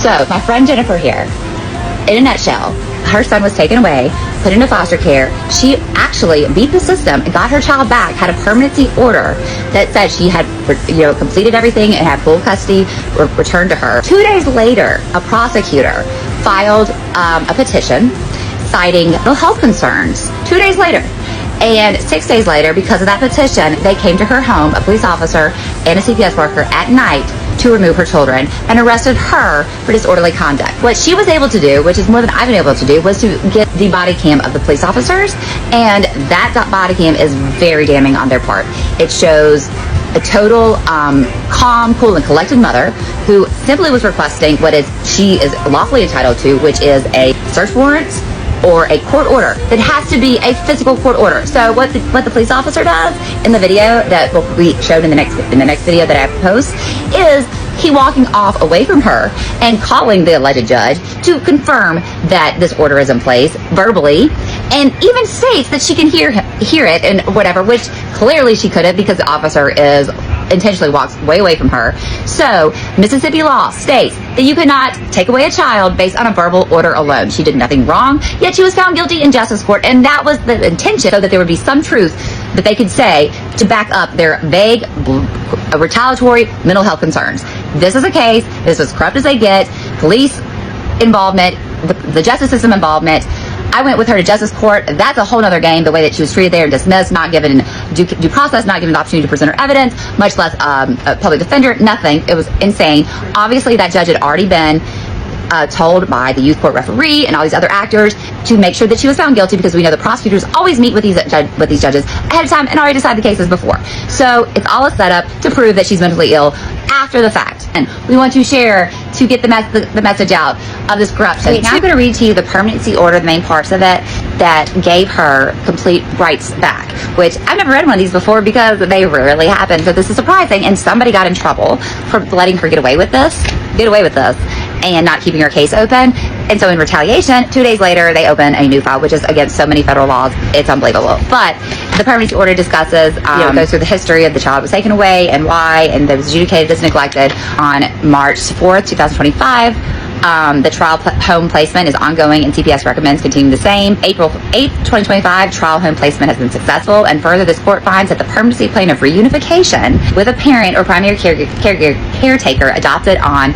So, my friend Jennifer here, in a nutshell, her son was taken away, put into foster care. She actually beat the system and got her child back, had a permanency order that said she had, completed everything and had full custody returned to her. 2 days later, a prosecutor filed a petition citing mental health concerns. 2 days later. And 6 days later, because of that petition, they came to her home, a police officer and a CPS worker, at night to remove her children and arrested her for disorderly conduct. What she was able to do, which is more than I've been able to do, was to get the body cam of the police officers, and that body cam is very damning on their part. It shows a total calm, cool, and collected mother who simply was requesting what she is lawfully entitled to, which is a search warrant or a court order. It has to be a physical court order. So what the police officer does in the video that will be shown in the next video that I post is he walking off away from her and calling the alleged judge to confirm that this order is in place verbally, and even states that she can hear it and whatever, which clearly she couldn't because the officer intentionally walks way away from her. So Mississippi law states that you cannot take away a child based on a verbal order alone. She did nothing wrong, yet she was found guilty in justice court, and that was the intention, so that there would be some truth that they could say to back up their vague, retaliatory mental health concerns. This is a case, this is corrupt as they get, police involvement, the justice system involvement. I went with her to justice court. That's a whole other game, the way that she was treated there and dismissed, not given due process, not given the opportunity to present her evidence, much less a public defender, nothing. It was insane. Obviously, that judge had already been told by the youth court referee and all these other actors to make sure that she was found guilty, because we know the prosecutors always meet with these judges ahead of time and already decide the cases before. So it's all a setup to prove that she's mentally ill after the fact. And we want to share to get the message out of this corruption. Okay, now I'm going to read to you the permanency order, the main parts of it, that gave her complete rights back, which I've never read one of these before because they rarely happen. So this is surprising, and somebody got in trouble for letting her get away with this and not keeping her case open. And so in retaliation, 2 days later, they open a new file, which is against so many federal laws, it's unbelievable. But the permanency order discusses, goes through the history of the child was taken away and why, and that was adjudicated as neglected on March 4th, 2025. The trial home placement is ongoing, and CPS recommends continuing the same. April 8th, 2025, trial home placement has been successful, and further, this court finds that the permanency plan of reunification with a parent or primary caretaker adopted on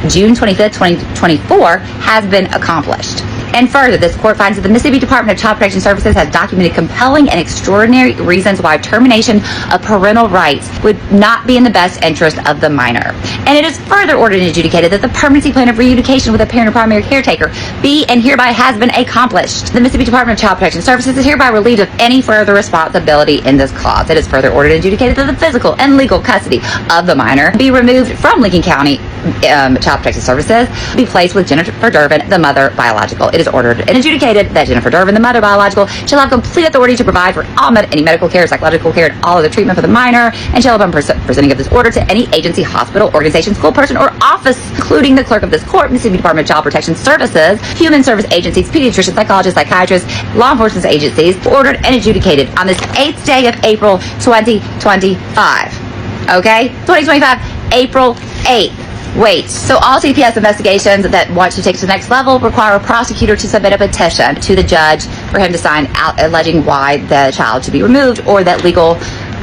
June 25th, 2024 has been accomplished. And further, this court finds that the Mississippi Department of Child Protection Services has documented compelling and extraordinary reasons why termination of parental rights would not be in the best interest of the minor. And it is further ordered and adjudicated that the permanency plan of reunification with a parent or primary caretaker be and hereby has been accomplished. The Mississippi Department of Child Protection Services is hereby relieved of any further responsibility in this clause. It is further ordered and adjudicated that the physical and legal custody of the minor be removed from Lincoln County Child Protection Services, be placed with Jennifer Durbin, the mother biological. It is ordered and adjudicated that Jennifer Durbin, the mother biological, shall have complete authority to provide for all any medical care, psychological care, and all other treatment for the minor, and shall upon presenting of this order to any agency, hospital, organization, school person, or office, including the clerk of this court, Mississippi Department of Child Protection Services, human service agencies, pediatricians, psychologists, psychiatrists, law enforcement agencies, ordered and adjudicated on this 8th day of April 2025. Okay? 2025, April 8th. Wait, so all CPS investigations that want to take to the next level require a prosecutor to submit a petition to the judge for him to sign out alleging why the child should be removed or that legal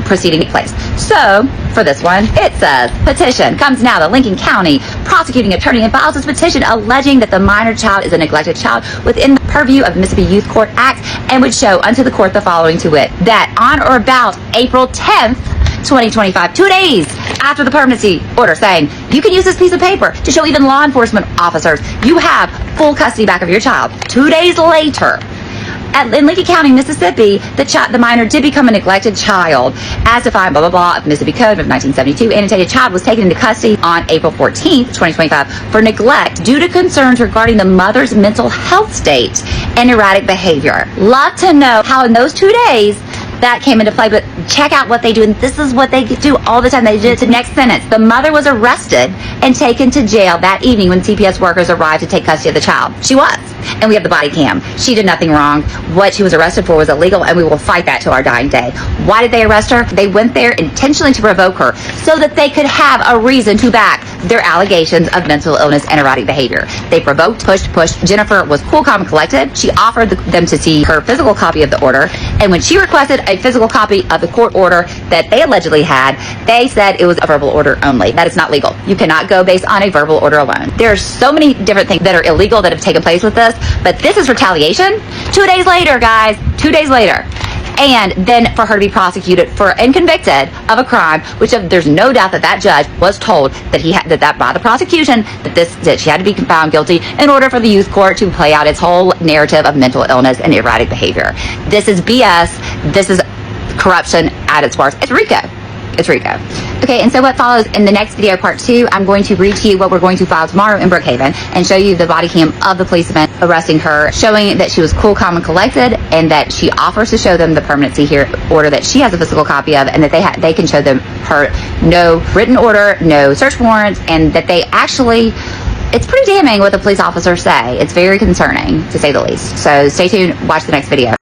proceeding in place. So, for this one, it says, petition comes now. The Lincoln County prosecuting attorney and files this petition alleging that the minor child is a neglected child within the purview of the Mississippi Youth Court Act, and would show unto the court the following to wit, that on or about April 10th, 2025, 2 days after the permanency order, saying you can use this piece of paper to show even law enforcement officers you have full custody back of your child. 2 days later, in Lincoln County, Mississippi, the minor did become a neglected child, as defined, blah, blah, blah, of Mississippi Code of 1972. Annotated child was taken into custody on April 14th, 2025, for neglect due to concerns regarding the mother's mental health state and erratic behavior. Love to know how in those 2 days that came into play, but check out what they do, and this is what they do all the time. They did it to next sentence. The mother was arrested and taken to jail that evening when CPS workers arrived to take custody of the child. She was. And we have the body cam. She did nothing wrong. What she was arrested for was illegal, and we will fight that till our dying day. Why did they arrest her? They went there intentionally to provoke her so that they could have a reason to back their allegations of mental illness and erratic behavior. They provoked, pushed. Jennifer was cool, calm, and collected. She offered them to see her physical copy of the order, and when she requested a physical copy of the court order that they allegedly had, they said it was a verbal order only. That is not legal. You cannot go based on a verbal order alone. There are so many different things that are illegal that have taken place with this, but this is retaliation 2 days later, guys. 2 days later. And then for her to be prosecuted for and convicted of a crime, which there's no doubt that that judge was told that he had that by the prosecution that she had to be found guilty in order for the youth court to play out its whole narrative of mental illness and erratic behavior. This is BS. This is corruption at its worst. It's RICO. It's RICO. Okay, and so what follows in the next video, part 2, I'm going to read to you what we're going to file tomorrow in Brookhaven and show you the body cam of the policeman arresting her, showing that she was cool, calm, and collected, and that she offers to show them the permanency order that she has a physical copy of, and that they can show them her no written order, no search warrants, and that they actually, it's pretty damning what the police officers say. It's very concerning, to say the least. So stay tuned, watch the next video.